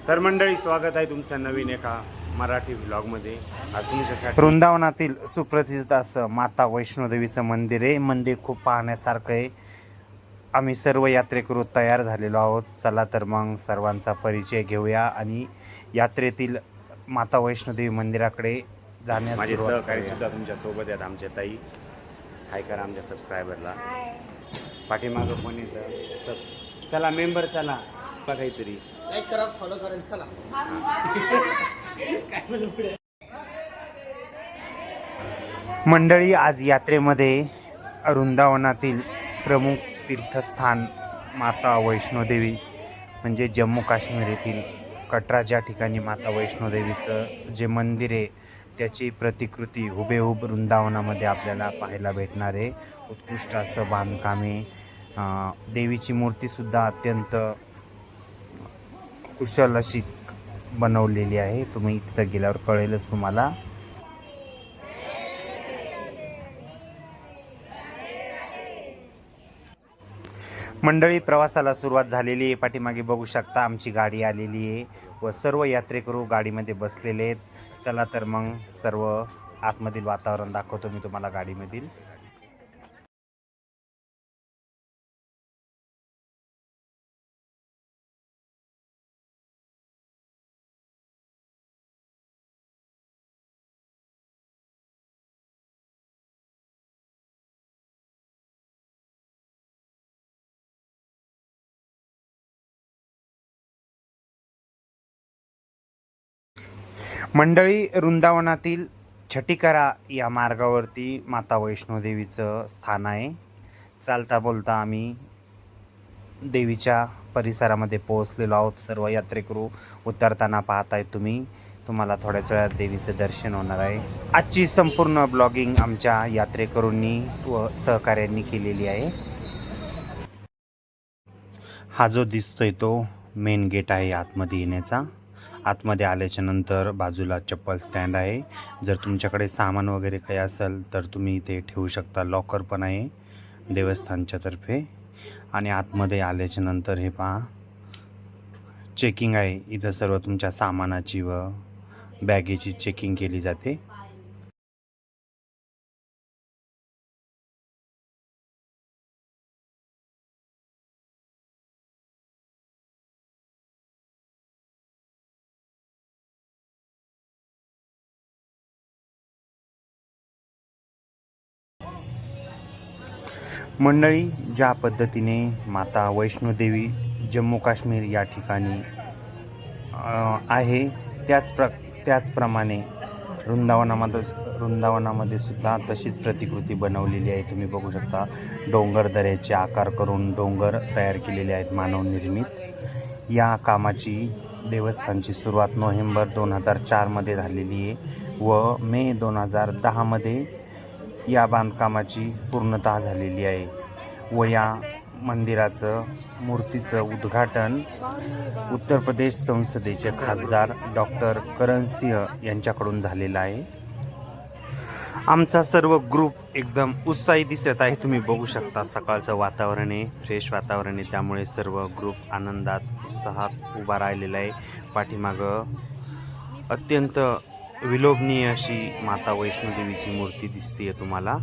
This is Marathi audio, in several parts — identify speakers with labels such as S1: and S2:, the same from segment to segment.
S1: तर मंडळी, स्वागत आहे तुमचं नवीन एका मराठी व्लॉगमध्ये. आज तुमच्यासाठी वृंदावनातील सुप्रसिद्ध असं माता वैष्णोदेवीचं मंदिर आहे. मंदिर खूप पाहण्यासारखं आहे. आम्ही सर्व यात्रेकरू तयार झालेलो आहोत. चला तर मग सर्वांचा परिचय घेऊया आणि यात्रेतील माता वैष्णोदेवी मंदिराकडे जाण्यास माझे सहकारी सुद्धा तुमच्या सोबत आहेत. आमच्या ताई, हाय करा आमच्या सबस्क्रायबरला. पाठीमागं कोण येतं? चला मेंबर, चला काहीतरी
S2: लाईक करा, फॉलो करा, चला.
S1: मंडळी, आज यात्रेमध्ये वृंदावनातील प्रमुख तीर्थस्थान माता वैष्णोदेवी म्हणजे जम्मू काश्मीर येथील कटरा ज्या ठिकाणी माता वैष्णोदेवीचं जे मंदिर आहे त्याची प्रतिकृती हुबेहूब वृंदावनामध्ये आपल्याला पाहायला भेटणार आहे. उत्कृष्ट असं बांधकामे, देवीची मूर्तीसुद्धा अत्यंत कुशल अशी बनवलेली आहे. तुम्ही तिथं गेल्यावर कळेलच तुम्हाला. मंडळी, प्रवासाला सुरुवात झालेली आहे. पाठीमागे बघू शकता आमची गाडी आलेली आहे व सर्व यात्रेकरू गाडीमध्ये बसलेले आहेत. चला तर मग सर्व आतमधील वातावरण दाखवतो मी तुम्हाला गाडीमधील. मंडळी, वृंदावनातील छटिकरा या मार्गावरती माता वैष्णोदेवीचं स्थान आहे. चालता बोलता आम्ही देवीच्या परिसरामध्ये पोहोचलेलो आहोत. सर्व यात्रेकरू उतरताना पाहताय तुम्हाला थोड्याच वेळात देवीचं दर्शन होणार आहे. आजची संपूर्ण ब्लॉगिंग आमच्या यात्रेकरूंनी व सहकाऱ्यांनी केलेली आहे. हा जो दिसतोय तो मेन गेट आहे आतमध्ये येण्याचा. आतमध्ये आल्याच्या नंतर बाजूला चप्पल स्टँड आहे. जर तुमच्याकडे सामान वगैरे काही असेल तर तुम्ही इथे ठेवू शकता. लॉकर पण आहे देवस्थानच्या तर्फे. आणि आतमध्ये आल्याच्या नंतर हे पहा, चेकिंग आहे. इथं सर्व तुमच्या सामानाची व बॅगेची चेकिंग केली जाते. मंडळी, ज्या पद्धतीने माता वैष्णोदेवी जम्मू काश्मीर या ठिकाणी आहे त्याचप्रमाणे वृंदावनामध्ये सुद्धा तशीच प्रतिकृती बनवलेली आहे. तुम्ही बघू शकता, डोंगर दऱ्याचे आकार करून डोंगर तयार केलेले आहेत मानवनिर्मित. या कामाची देवस्थानची सुरुवात नोव्हेंबर 2004मध्ये झालेली आहे व मे 2010मध्ये या बांधकामाची पूर्णतः झालेली आहे. व या मंदिराचं मूर्तीचं उद्घाटन उत्तर प्रदेश संसदेचे खासदार डॉक्टर करण सिंह यांच्याकडून झालेलं आहे. आमचा सर्व ग्रुप एकदम उत्साही दिसत आहे. तुम्ही बघू शकता, सकाळचं वातावरण आहे, फ्रेश वातावरण आहे, त्यामुळे सर्व ग्रुप आनंदात उत्साहात उभा राहिलेला आहे. पाठीमागं अत्यंत विलोभनीय अशी माता वैष्णोदेवीची मूर्ती दिसते तुम्हाला.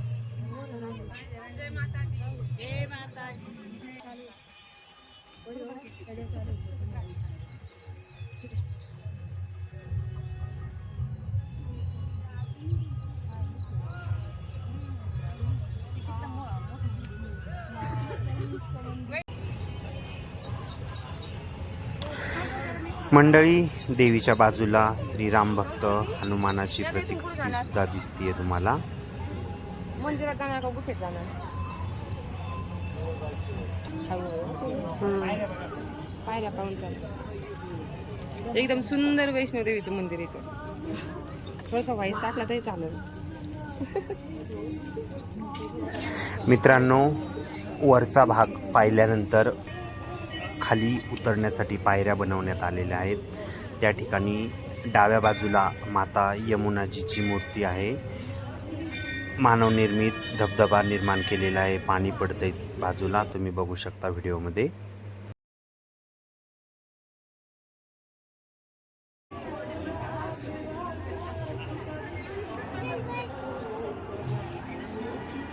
S1: मंडळी, देवीच्या बाजूला श्रीराम भक्त हनुमानाची प्रतिकृती सुद्धा दिसतीये तुम्हाला.
S2: मंदिरात जाणार का गुफेत जाणार? पायऱ्या पाहून चालेल. एकदम सुंदर वैष्णोदेवीचं मंदिर येतं. थोडंसं व्हाईस टाकला तरी चालेल.
S1: मित्रांनो, वरचा भाग पाहिल्यानंतर खाली उतरण्यासाठी पायऱ्या बनवण्यात आलेल्या आहेत. त्या ठिकाणी डाव्या बाजूला माता यमुनाजीची मूर्ती आहे. मानवनिर्मित धबधबा निर्माण केलेला आहे. पाणी पडतंय बाजूला, तुम्ही बघू शकता व्हिडिओमध्ये.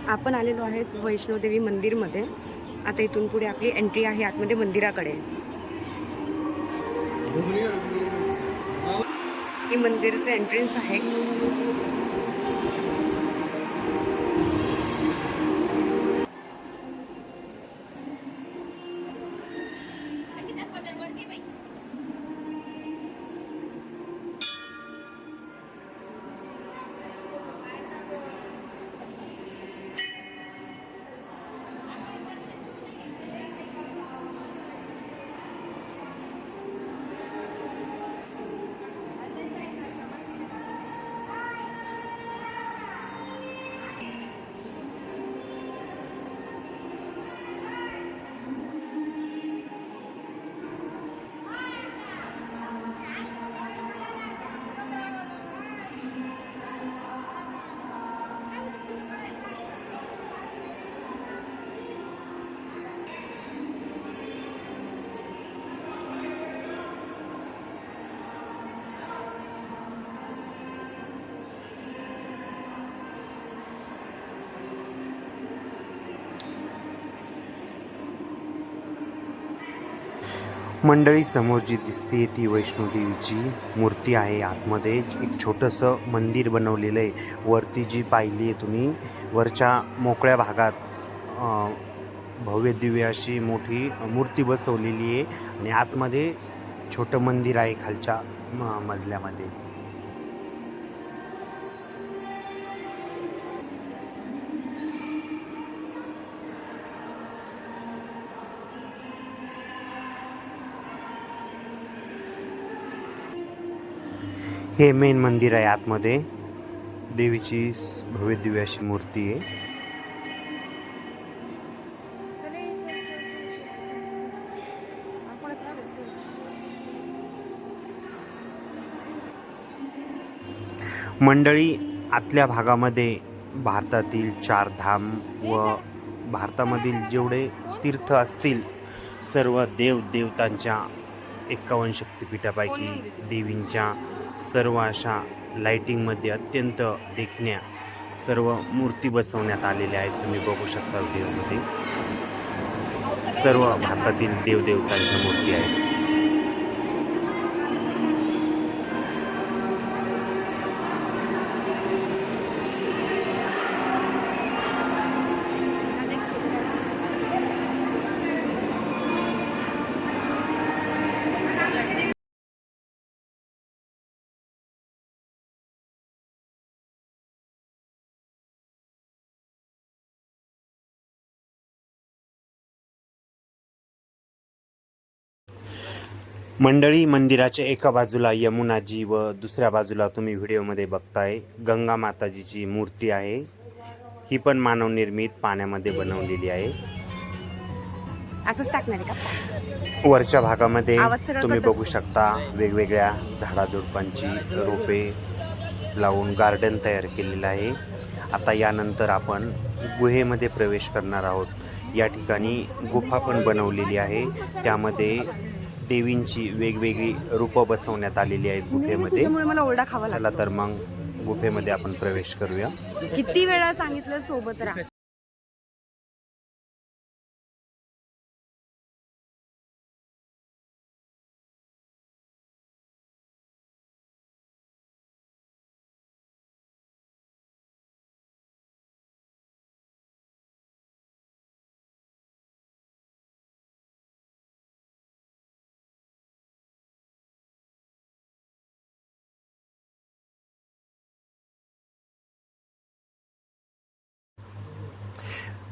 S2: आपण आलेलो आहेत वैष्णोदेवी मंदिरमध्ये. आता इथून पुढे आपली एंट्री आहे आतमध्ये मंदिराकडे. ही मंदिरचं एंट्रन्स आहे.
S1: मंडळी समोर जी दिसते ती वैष्णोदेवीची मूर्ती आहे. आतमध्ये एक छोटंसं मंदिर बनवलेलं आहे. वरती जी पाहिली आहे तुम्ही, वरच्या मोकळ्या भागात भव्य दिव्य अशी मोठी मूर्ती बसवलेली आहे आणि आतमध्ये छोटं मंदिर आहे खालच्या मजल्यामध्ये. हे मेन मंदिर आहे. आतमध्ये देवीची भव्य दिव्य अशी मूर्ती आहे. मंडळी, आतल्या भागामध्ये भारतातील 4 धाम व भारतामधील जेवढे तीर्थ असतील सर्व देवदेवतांच्या 51 शक्तिपीठापैकी देवींच्या सर्व अशा लाईटिंगमध्ये अत्यंत देखण्या सर्व मूर्ती बसवण्यात आलेल्या आहेत. तुम्ही बघू शकता व्हिडिओमध्ये. सर्व भारतातील देवदेवतांच्या मूर्ती आहेत. मंडळी, मंदिराच्या एका बाजूला यमुनाजी व दुसऱ्या बाजूला तुम्ही व्हिडिओमध्ये बघताय गंगा माताजीची मूर्ती आहे. ही पण मानवनिर्मित पाण्यामध्ये बनवलेली आहे.
S2: असंच टाकणार आहे का?
S1: वरच्या भागामध्ये
S2: आवाज
S1: तुम्ही बघू शकता वेगवेगळ्या झाडाझुडपांची रोपे लावून गार्डन तयार केलेलं आहे. आता यानंतर आपण गुहेमध्ये प्रवेश करणार आहोत. या ठिकाणी गुफा पण बनवलेली आहे. त्यामध्ये देवींची वेगवेगळी रूपं बसवण्यात आलेली आहेत गुफेमध्ये.
S2: मला ओरडा खावा
S1: चला तर मग गुफेमध्ये आपण प्रवेश करूया.
S2: किती वेळा सांगितलं सोबत राहा.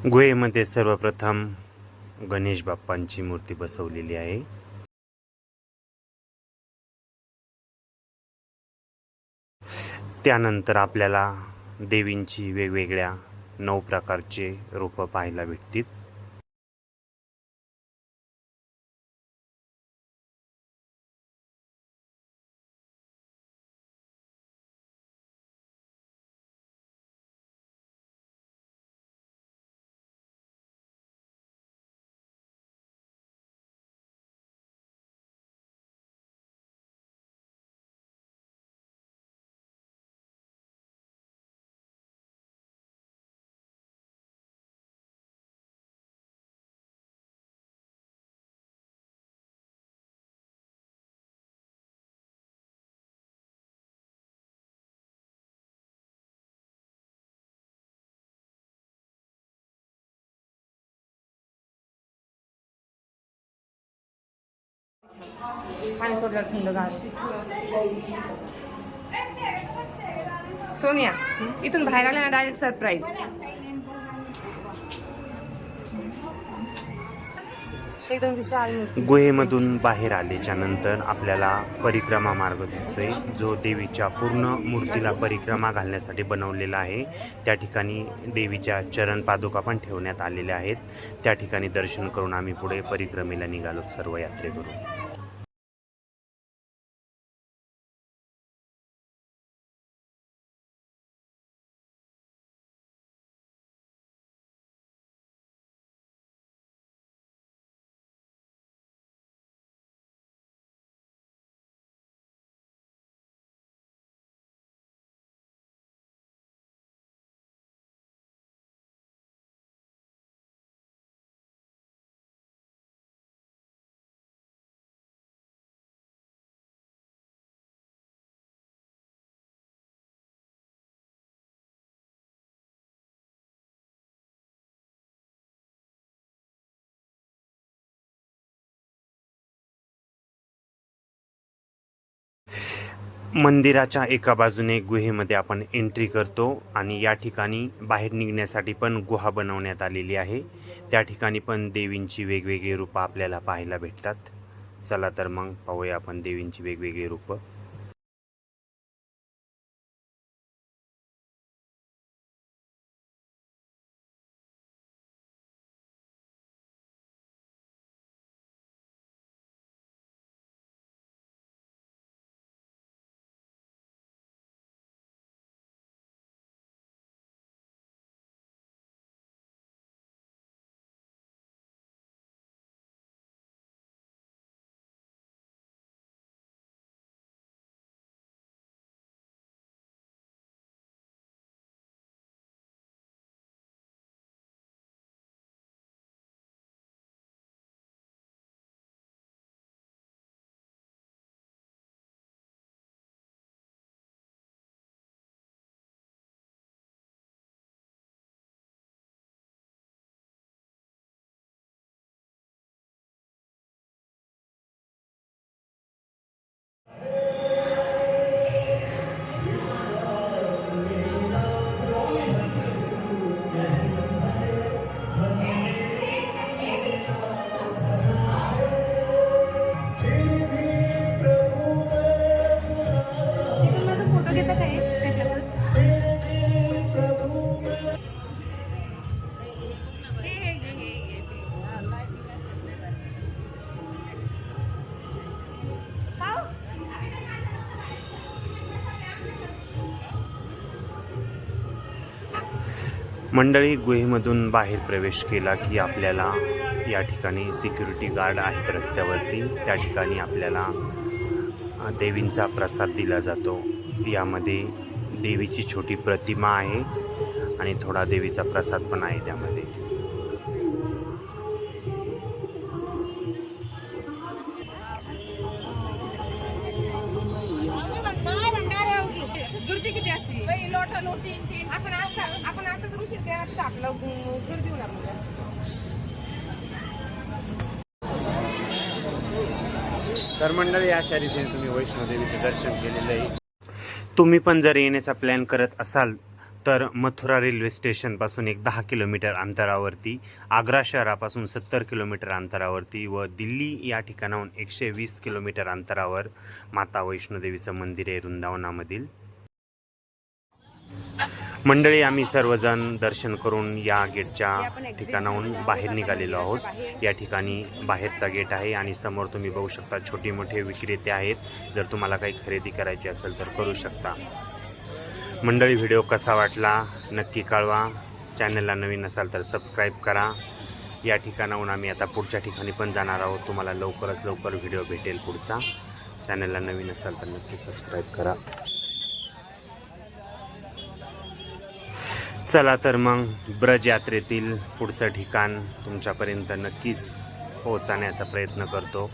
S1: गुहेमध्ये सर्वप्रथम गणेश बाप्पांची मूर्ती बसवलेली आहे. त्यानंतर आपल्याला देवींची वेगवेगळ्या 9 प्रकारचे रूपं पाहायला भेटतील.
S2: पाणी सोडलं थंडगार. सोनिया इथून बाहेर आल्या ना डायरेक्ट सरप्राईज. एकदम विशाल मूर्ती.
S1: गुहेमधून बाहेर आल्याच्या नंतर आपल्याला परिक्रमा मार्ग दिसतोय, जो देवीच्या पूर्ण मूर्तीला परिक्रमा घालण्यासाठी बनवलेला आहे. त्या ठिकाणी देवीच्या चरण पादुका पण ठेवण्यात आलेल्या आहेत. त्या ठिकाणी दर्शन करून आम्ही पुढे परिक्रमेला निघालो सर्व यात्रेकरू. मंदिराच्या एका बाजूने गुहेमध्ये आपण एंट्री करतो आणि या ठिकाणी बाहेर निघण्यासाठी पण गुहा बनवण्यात आलेली आहे. त्या ठिकाणी पण देवींची वेगवेगळी रूपं आपल्याला पाहायला भेटतात. चला तर मग पाहूया आपण देवींची वेगवेगळी रूपं. मंडळी, गुहेमधून बाहेर प्रवेश केला की आपल्याला या ठिकाणी सिक्युरिटी गार्ड आहेत रस्त्यावरती. त्या ठिकाणी आपल्याला देवींचा प्रसाद दिला जातो. यामध्ये देवीची छोटी प्रतिमा आहे आणि थोडा देवीचा प्रसाद पण आहे त्यामध्ये.
S2: गर्दी किती असते आपण आता करू शकते आपलं गर्दी होणार.
S1: तर मंडळी, अशा रीतीने तुम्ही वैष्णोदेवीचे दर्शन केलेलं आहे. तुम्ही पण जर येण्याचा प्लॅन करत असाल तर मथुरा रेल्वे स्टेशनपासून एक 10 किलोमीटर अंतरावरती, आग्रा शहरापासून 70 किलोमीटर अंतरावरती व दिल्ली या ठिकाणाहून 120 किलोमीटर अंतरावर माता वैष्णोदेवीचं मंदिर आहे वृंदावनामधील. मंडळी, आम्ही सर्वजण दर्शन करून या गेटच्या ठिकाणाहून बाहेर निघालेलो आहोत. या ठिकाणी बाहेरचा गेट आहे आणि समोर तुम्ही बघू शकता छोटे मोठे विक्रेते आहेत. जर तुम्हाला काही खरेदी करायची असेल तर करू शकता. मंडळी, व्हिडिओ कसा वाटला नक्की कळवा. चॅनलला नवीन असाल तर सबस्क्राईब करा. या ठिकाणाहून आम्ही आता पुढच्या ठिकाणी पण जाणार आहोत. तुम्हाला लवकरात लवकर व्हिडिओ भेटेल पुढचा. चॅनलला नवीन असाल तर नक्की सबस्क्राईब करा. चला तर मग ब्रज यात्रेतील पुढचं ठिकाण तुमच्यापर्यंत नक्कीच पोहोचण्याचा प्रयत्न करतो.